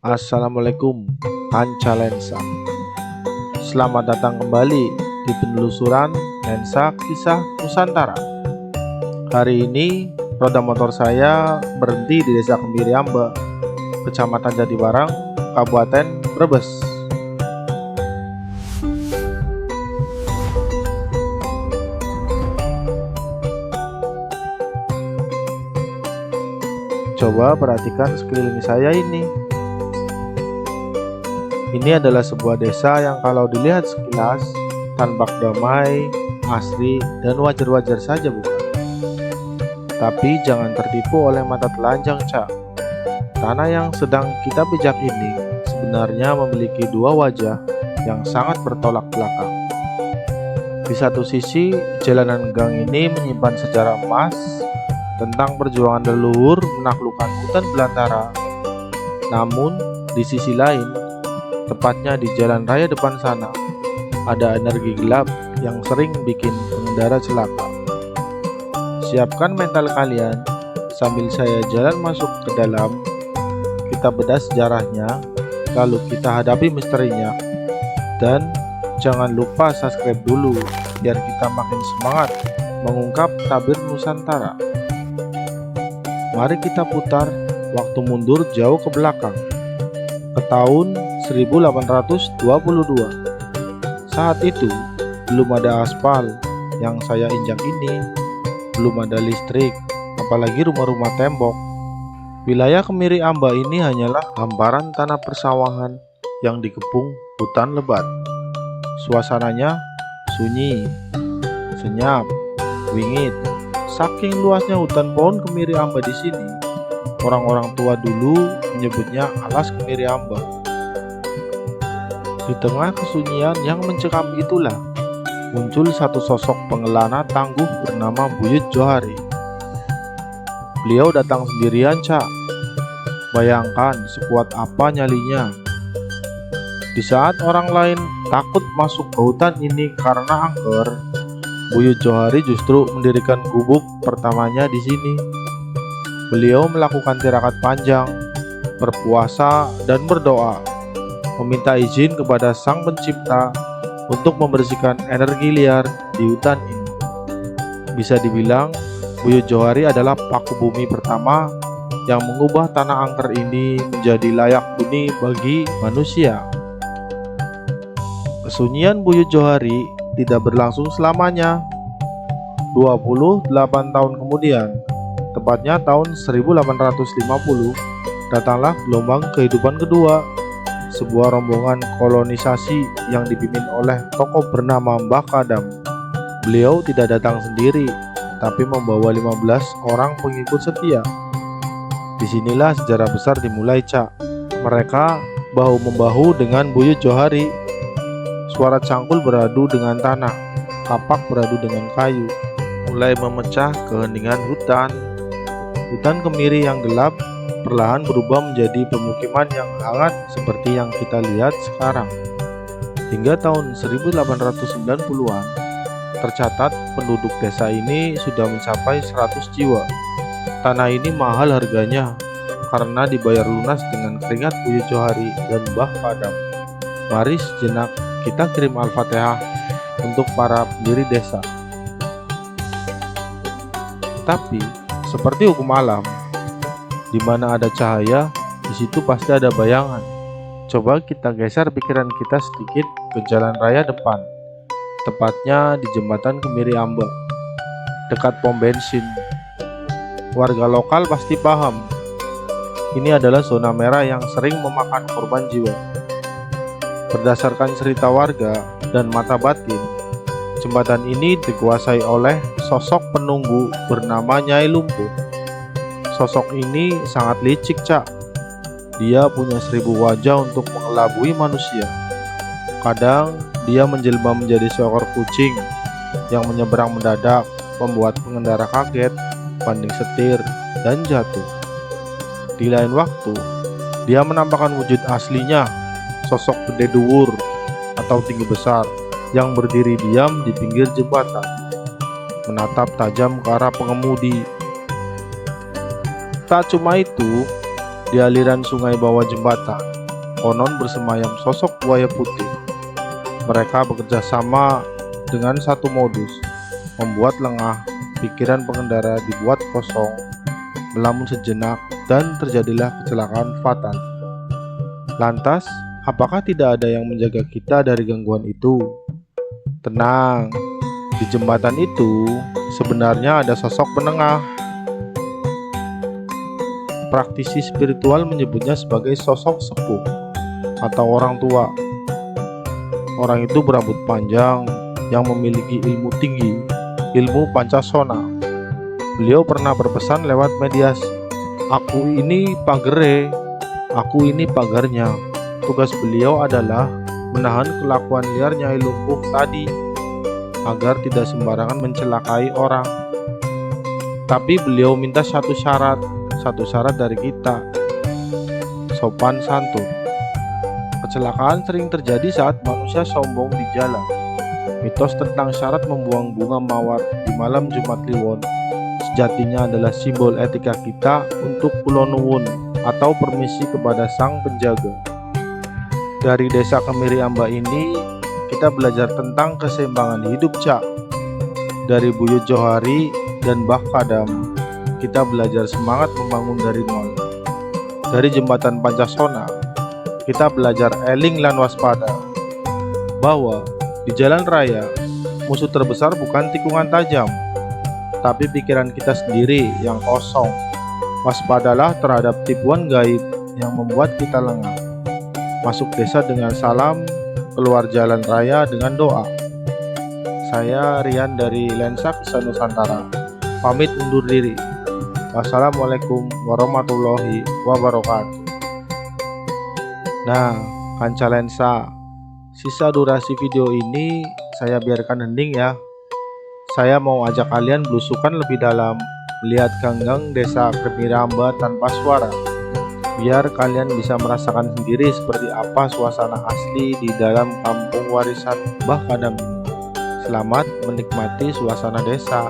Assalamualaikum Panca Lensa. Selamat datang kembali di penelusuran lensa kisah Nusantara. Hari ini roda motor saya berhenti di Desa Kemiri Amba, Kecamatan Jatibarang, Kabupaten Brebes. Coba perhatikan sekeliling saya ini. Ini adalah sebuah desa yang kalau dilihat sekilas tampak damai, asri, dan wajar-wajar saja, bukan? Tapi jangan tertipu oleh mata telanjang, Cak. Tanah yang sedang kita pijak ini sebenarnya memiliki dua wajah yang sangat bertolak belakang. Di satu sisi, jalanan gang ini menyimpan sejarah emas tentang perjuangan leluhur menaklukkan hutan belantara. Namun, di sisi lain, tepatnya di jalan raya depan sana, ada energi gelap yang sering bikin pengendara celaka. Siapkan mental kalian sambil saya jalan masuk ke dalam. Kita bedah sejarahnya, lalu kita hadapi misterinya. Dan jangan lupa subscribe dulu biar kita makin semangat mengungkap tabir Nusantara. Mari kita putar waktu mundur jauh ke belakang, ke tahun 1822. Saat itu belum ada aspal yang saya injak ini, belum ada listrik, apalagi rumah-rumah tembok. Wilayah Kemiri Amba ini hanyalah hamparan tanah persawahan yang dikepung hutan lebat. Suasananya sunyi, senyap, wingit. Saking luasnya hutan pohon Kemiri Amba di sini, orang-orang tua dulu menyebutnya alas Kemiri Amba. Di tengah kesunyian yang mencekam itulah muncul satu sosok pengelana tangguh bernama Buyut Johari. Beliau datang sendirian, Cak. Bayangkan sekuat apa nyalinya. Di saat orang lain takut masuk ke hutan ini karena angker, Buyut Johari justru mendirikan gubuk pertamanya di sini. Beliau melakukan tirakat panjang, berpuasa, dan berdoa, meminta izin kepada Sang Pencipta untuk membersihkan energi liar di hutan ini. Bisa dibilang, Buyut Johari adalah paku bumi pertama yang mengubah tanah angker ini menjadi layak huni bagi manusia. Kesunyian Buyut Johari tidak berlangsung selamanya. 28 tahun kemudian, tepatnya tahun 1850, datanglah gelombang kehidupan kedua. Sebuah rombongan kolonisasi yang dipimpin oleh tokoh bernama Mbah Kadam. Beliau tidak datang sendiri, tapi membawa 15 orang pengikut setia. Disinilah sejarah besar dimulai, Cak. Mereka bahu-membahu dengan Buyut Johari. Suara cangkul beradu dengan tanah, kapak beradu dengan kayu, mulai memecah keheningan hutan. Hutan Kemiri yang gelap perlahan berubah menjadi pemukiman yang hangat seperti yang kita lihat sekarang. Hingga tahun 1890-an, tercatat penduduk desa ini sudah mencapai 100 jiwa. Tanah ini mahal harganya karena dibayar lunas dengan keringat Buyut Johari dan Mbah Kadam. Mari sejenak kita kirim Al-Fatihah untuk para pendiri desa. Tapi seperti hukum alam, di mana ada cahaya, di situ pasti ada bayangan. Coba kita geser pikiran kita sedikit ke jalan raya depan, tepatnya di jembatan Kemiri Amba, dekat pom bensin. Warga lokal pasti paham, ini adalah zona merah yang sering memakan korban jiwa. Berdasarkan cerita warga dan mata batin, jembatan ini dikuasai oleh sosok penunggu bernama Nyai Lumpuh. Sosok ini sangat licik, Cak. Dia punya 1000 wajah untuk mengelabui manusia. Kadang dia menjelma menjadi seekor kucing yang menyeberang mendadak, membuat pengendara kaget, banding setir, dan jatuh. Di lain waktu, dia menampakkan wujud aslinya, sosok gede duwur atau tinggi besar yang berdiri diam di pinggir jembatan, menatap tajam ke arah pengemudi. Tak cuma itu, Di aliran sungai bawah jembatan, konon bersemayam sosok buaya putih. Mereka bekerja sama dengan satu modus, membuat lengah, pikiran pengendara dibuat kosong, melamun sejenak, dan terjadilah kecelakaan fatal. Lantas, apakah tidak ada yang menjaga kita dari gangguan itu? Tenang, di jembatan itu sebenarnya ada sosok penengah. Praktisi spiritual menyebutnya sebagai sosok sepuh atau orang tua. Orang itu berambut panjang yang memiliki ilmu tinggi, ilmu pancasona. Beliau pernah berpesan lewat mediasi, "Aku ini pagere, aku ini pagarnya." Tugas beliau adalah menahan kelakuan liar Nyai Lumpuh tadi agar tidak sembarangan mencelakai orang. Tapi beliau minta satu syarat dari kita, sopan santun. Kecelakaan sering terjadi saat manusia sombong di jalan. Mitos tentang syarat membuang bunga mawar di malam Jumat Kliwon sejatinya adalah simbol etika kita untuk kulonuwun atau permisi kepada sang penjaga. Dari desa Kemiri Amba ini, kita belajar tentang keseimbangan hidup, Cak. Dari Buyut Johari dan Mbah Kadam, kita belajar semangat membangun dari nol. Dari jembatan Pancasona, kita belajar eling lan waspada, bahwa di jalan raya, musuh terbesar bukan tikungan tajam, tapi pikiran kita sendiri yang kosong. Waspadalah terhadap tipuan gaib yang membuat kita lengah. Masuk desa dengan salam, keluar jalan raya dengan doa. Saya Rian dari Lensa Kisah Nusantara, pamit undur diri. Wassalamualaikum warahmatullahi wabarakatuh. Nah, kanca Lensa, sisa durasi video ini saya biarkan hening ya. Saya mau ajak kalian belusukan lebih dalam, melihat ganggang desa Kemiri Amba tanpa suara, biar kalian bisa merasakan sendiri seperti apa suasana asli di dalam kampung warisan Mbah Kadam ini. Selamat menikmati suasana desa.